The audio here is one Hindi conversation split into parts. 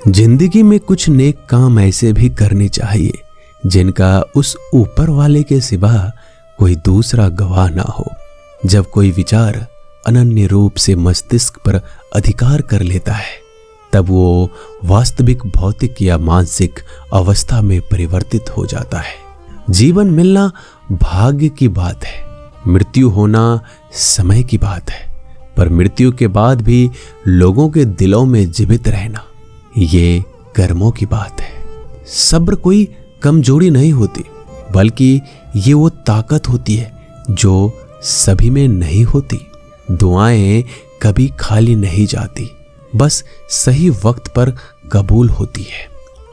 जिंदगी में कुछ नेक काम ऐसे भी करने चाहिए जिनका उस ऊपर वाले के सिवा कोई दूसरा गवाह ना हो। जब कोई विचार अनन्य रूप से मस्तिष्क पर अधिकार कर लेता है तब वो वास्तविक भौतिक या मानसिक अवस्था में परिवर्तित हो जाता है। जीवन मिलना भाग्य की बात है, मृत्यु होना समय की बात है, पर मृत्यु के बाद भी लोगों के दिलों में जीवित रहना ये कर्मों की बात है। सब्र कोई कमजोरी नहीं होती, बल्कि ये वो ताकत होती है जो सभी में नहीं होती। दुआएं कभी खाली नहीं जाती, बस सही वक्त पर कबूल होती है।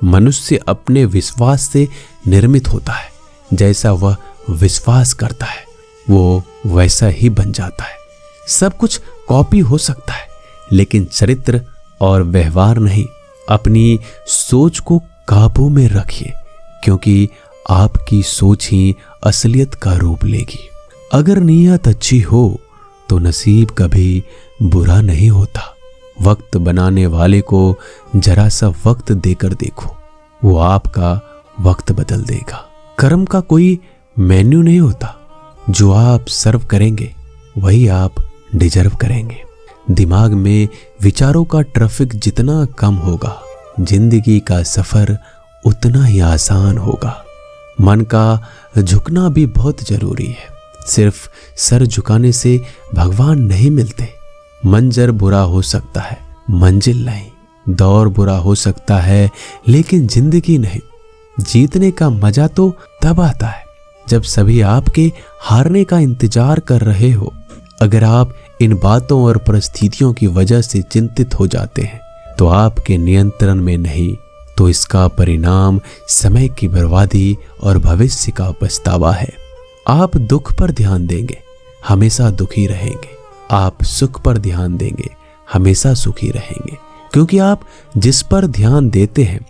मनुष्य अपने विश्वास से निर्मित होता है, जैसा वह विश्वास करता है वो वैसा ही बन जाता है। सब कुछ कॉपी हो सकता है, लेकिन चरित्र और व्यवहार नहीं। अपनी सोच को काबू में रखिए, क्योंकि आपकी सोच ही असलियत का रूप लेगी। अगर नीयत अच्छी हो तो नसीब कभी बुरा नहीं होता। वक्त बनाने वाले को जरा सा वक्त देकर देखो, वो आपका वक्त बदल देगा। कर्म का कोई मेन्यू नहीं होता, जो आप सर्व करेंगे वही आप डिजर्व करेंगे। दिमाग में विचारों का ट्रैफिक जितना कम होगा, जिंदगी का सफर उतना ही आसान होगा। मन का झुकना भी बहुत जरूरी है। सिर्फ सर झुकाने से भगवान नहीं मिलते। मंजर बुरा हो सकता है, मंजिल नहीं। दौर बुरा हो सकता है, लेकिन जिंदगी नहीं। जीतने का मजा तो तब आता है जब सभी आपके हारने का इंतजार कर रहे हो। अगर आप इन बातों और परिस्थितियों की वजह से चिंतित हो जाते हैं तो आपके नियंत्रण में नहीं, तो इसका परिणाम समय की बर्बादी और भविष्य का पछतावा है। आप दुख पर ध्यान देंगे, हमेशा दुखी रहेंगे। आप सुख पर ध्यान देंगे, हमेशा सुखी रहेंगे। क्योंकि आप जिस पर ध्यान देते हैं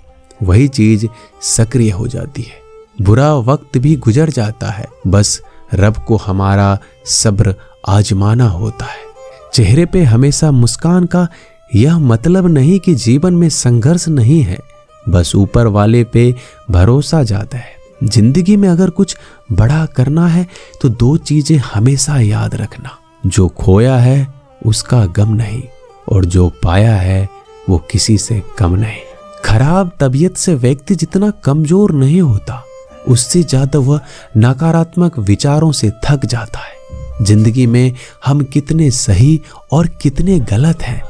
वही चीज सक्रिय हो जाती है। बुरा वक्त भी गुजर जाता है, बस रब को हमारा सब्र आजमाना होता है। चेहरे पे हमेशा मुस्कान का यह मतलब नहीं कि जीवन में संघर्ष नहीं है, बस ऊपर वाले पे भरोसा जाता है। जिंदगी में अगर कुछ बड़ा करना है तो दो चीजें हमेशा याद रखना, जो खोया है उसका गम नहीं, और जो पाया है वो किसी से कम नहीं। खराब तबीयत से व्यक्ति जितना कमजोर नहीं होता, उससे ज्यादा वह नकारात्मक विचारों से थक जाता है। जिंदगी में हम कितने सही और कितने गलत हैं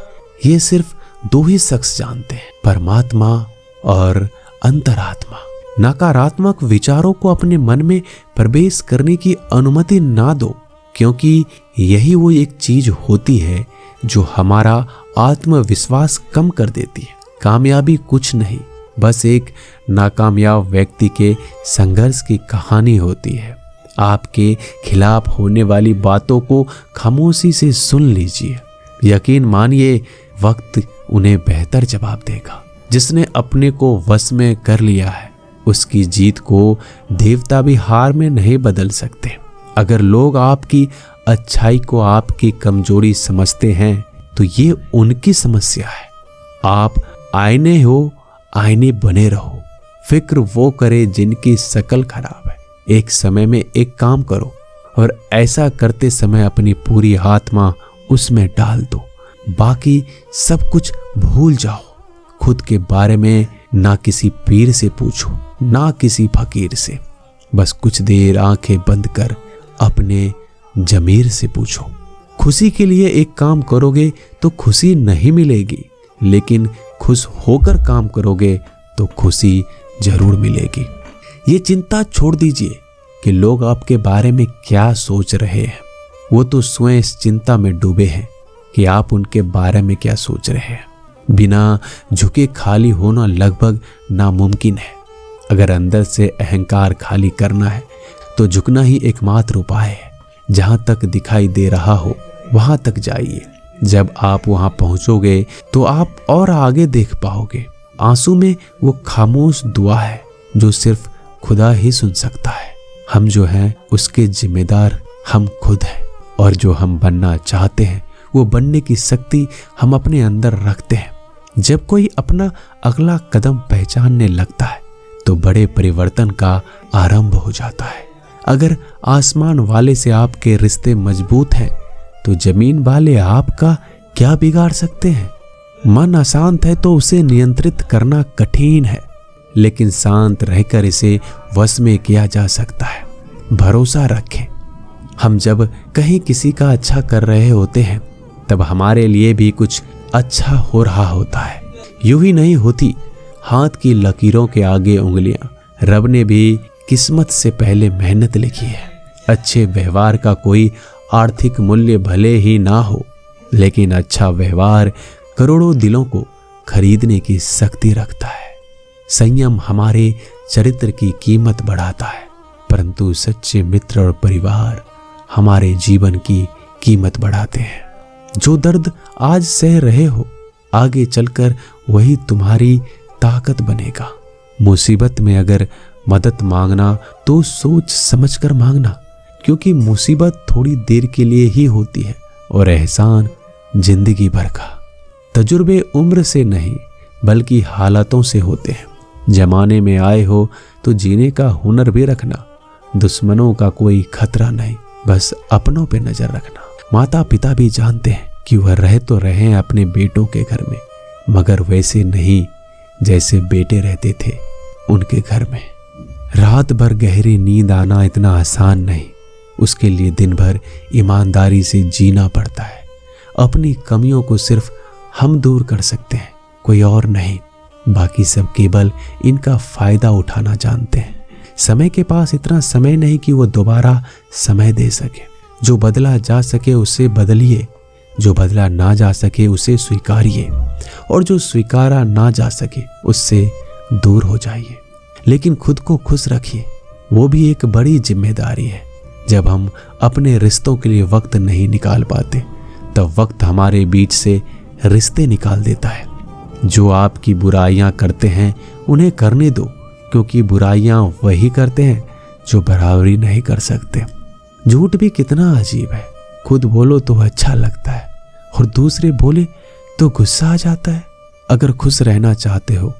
ये सिर्फ दो ही शख्स जानते हैं, परमात्मा और अंतरात्मा। नकारात्मक विचारों को अपने मन में प्रवेश करने की अनुमति ना दो, क्योंकि यही वो एक चीज होती है जो हमारा आत्मविश्वास कम कर देती है। कामयाबी कुछ नहीं, बस एक नाकामयाब व्यक्ति के संघर्ष की कहानी होती है। आपके खिलाफ होने वाली बातों को खामोशी से सुन लीजिए। यकीन मानिए वक्त उन्हें बेहतर जवाब देगा। जिसने अपने को वश में कर लिया है उसकी जीत को देवता भी हार में नहीं बदल सकते। अगर लोग आपकी अच्छाई को आपकी कमजोरी समझते हैं तो ये उनकी समस्या है। आप आईने हो, आईने बने रहो। फिक्र वो करे जिनकी शकल खराब है। एक समय में एक काम करो और ऐसा करते समय अपनी पूरी आत्मा उसमें डाल दो। बाकी सब कुछ भूल जाओ। खुद के बारे में ना किसी पीर से पूछो, ना किसी फकीर से। बस कुछ देर आंखें बंद कर अपने जमीर से पूछो। खुशी के लिए एक काम करोगे तो खुशी नहीं मिलेगी, लेकिन खुश होकर काम करोगे तो खुशी जरूर मिलेगी। ये चिंता छोड़ दीजिए कि लोग आपके बारे में क्या सोच रहे हैं। वो तो स्वयं इस चिंता में डूबे हैं कि आप उनके बारे में क्या सोच रहे हैं। बिना झुके खाली होना लगभग नामुमकिन है। अगर अंदर से अहंकार खाली करना है तो झुकना ही एकमात्र उपाय है। जहां तक दिखाई दे रहा हो वहां तक जाइए। जब आप वहां पहुंचोगे तो आप और आगे देख पाओगे। आंसू में वो खामोश दुआ है जो सिर्फ खुदा ही सुन सकता है। हम जो हैं उसके जिम्मेदार हम खुद हैं, और जो हम बनना चाहते हैं वो बनने की शक्ति हम अपने अंदर रखते हैं। जब कोई अपना अगला कदम पहचानने लगता है तो बड़े परिवर्तन का आरंभ हो जाता है। अगर आसमान वाले से आपके रिश्ते मजबूत हैं तो जमीन वाले आपका क्या बिगाड़ सकते हैं। मन अशांत है तो उसे नियंत्रित करना कठिन है, लेकिन शांत रहकर इसे वश में किया जा सकता है। भरोसा रखें। हम जब कहीं किसी का अच्छा कर रहे होते हैं तब हमारे लिए भी कुछ अच्छा हो रहा होता है। यूं ही नहीं होती हाथ की लकीरों के आगे उंगलियां। रब ने भी किस्मत से पहले मेहनत लिखी है। अच्छे व्यवहार का कोई आर्थिक मूल्य भले ही ना हो, लेकिन अच्छा व्यवहार करोड़ों दिलों को खरीदने की शक्ति रखता है। संयम हमारे चरित्र की कीमत बढ़ाता है, परंतु सच्चे मित्र और परिवार हमारे जीवन की कीमत बढ़ाते हैं। जो दर्द आज सह रहे हो, आगे चलकर वही तुम्हारी ताकत बनेगा। मुसीबत में अगर मदद मांगना तो सोच समझकर मांगना, क्योंकि मुसीबत थोड़ी देर के लिए ही होती है और एहसान जिंदगी भर का। तजुर्बे उम्र से नहीं बल्कि हालातों से होते हैं। जमाने में आए हो तो जीने का हुनर भी रखना। दुश्मनों का कोई खतरा नहीं, बस अपनों पे नजर रखना। माता पिता भी जानते हैं कि वह रह तो रहे अपने बेटों के घर में, मगर वैसे नहीं जैसे बेटे रहते थे उनके घर में। रात भर गहरी नींद आना इतना आसान नहीं, उसके लिए दिन भर ईमानदारी से जीना पड़ता है। अपनी कमियों को सिर्फ हम दूर कर सकते हैं, कोई और नहीं। बाकी सब केवल इनका फायदा उठाना जानते हैं। समय के पास इतना समय नहीं कि वो दोबारा समय दे सके। जो बदला जा सके उसे बदलिए, जो बदला ना जा सके उसे स्वीकारिए, और जो स्वीकारा ना जा सके उससे दूर हो जाइए। लेकिन खुद को खुश रखिए, वो भी एक बड़ी जिम्मेदारी है। जब हम अपने रिश्तों के लिए वक्त नहीं निकाल पाते तब वक्त हमारे बीच से रिश्ते निकाल देता है। जो आपकी बुराइयां करते हैं उन्हें करने दो, क्योंकि बुराइयां वही करते हैं जो बराबरी नहीं कर सकते। झूठ भी कितना अजीब है। खुद बोलो तो अच्छा लगता है और दूसरे बोले तो गुस्सा आ जाता है। अगर खुश रहना चाहते हो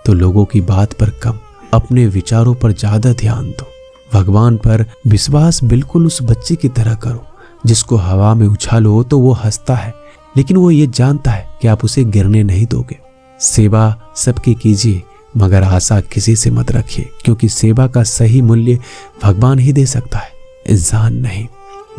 तो लोगों की बात पर कम, अपने विचारों पर ज्यादा ध्यान दो। भगवान पर विश्वास बिल्कुल उस बच्चे की तरह करो जिसको हवा में उछालो तो वो हंसता है, लेकिन वो ये जानता है कि आप उसे गिरने नहीं दोगे। सेवा सबकी कीजिए, मगर आशा किसी से मत रखिए, क्योंकि सेवा का सही मूल्य भगवान ही दे सकता है, इंसान नहीं।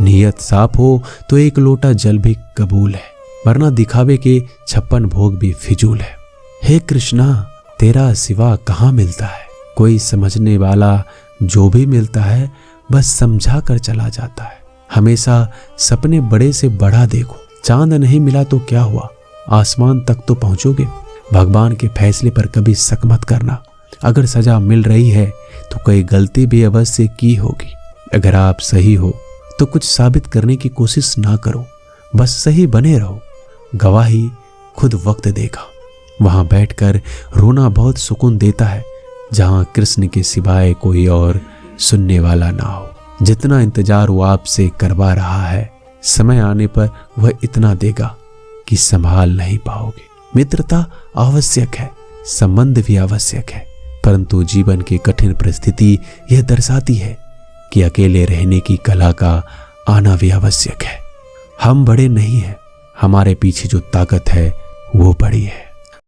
नियत साफ हो तो एक लोटा जल भी कबूल है, वरना दिखावे के 56 भोग भी फिजूल है। हे कृष्णा, तेरा सिवा कहाँ मिलता है। कोई समझने वाला जो भी मिलता है बस समझा कर चला जाता है। हमेशा सपने बड़े से बड़ा देखो। चांद नहीं मिला तो क्या हुआ, आसमान तक तो पहुंचोगे। भगवान के फैसले पर कभी शक मत करना। अगर सजा मिल रही है तो कोई गलती भी अवश्य की होगी। अगर आप सही हो तो कुछ साबित करने की कोशिश ना करो, बस सही बने रहो। गवाही खुद वक्त देगा। वहां बैठकर रोना बहुत सुकून देता है, जहां कृष्ण के सिवाय कोई और सुनने वाला ना हो। जितना इंतजार वो आपसे करवा रहा है, समय आने पर वह इतना देगा कि संभाल नहीं पाओगे। मित्रता आवश्यक है, संबंध भी आवश्यक है, परंतु जीवन की कठिन परिस्थिति यह दर्शाती है कि अकेले रहने की कला का आना भी आवश्यक है। हम बड़े नहीं हैं, हमारे पीछे जो ताकत है वो बड़ी है।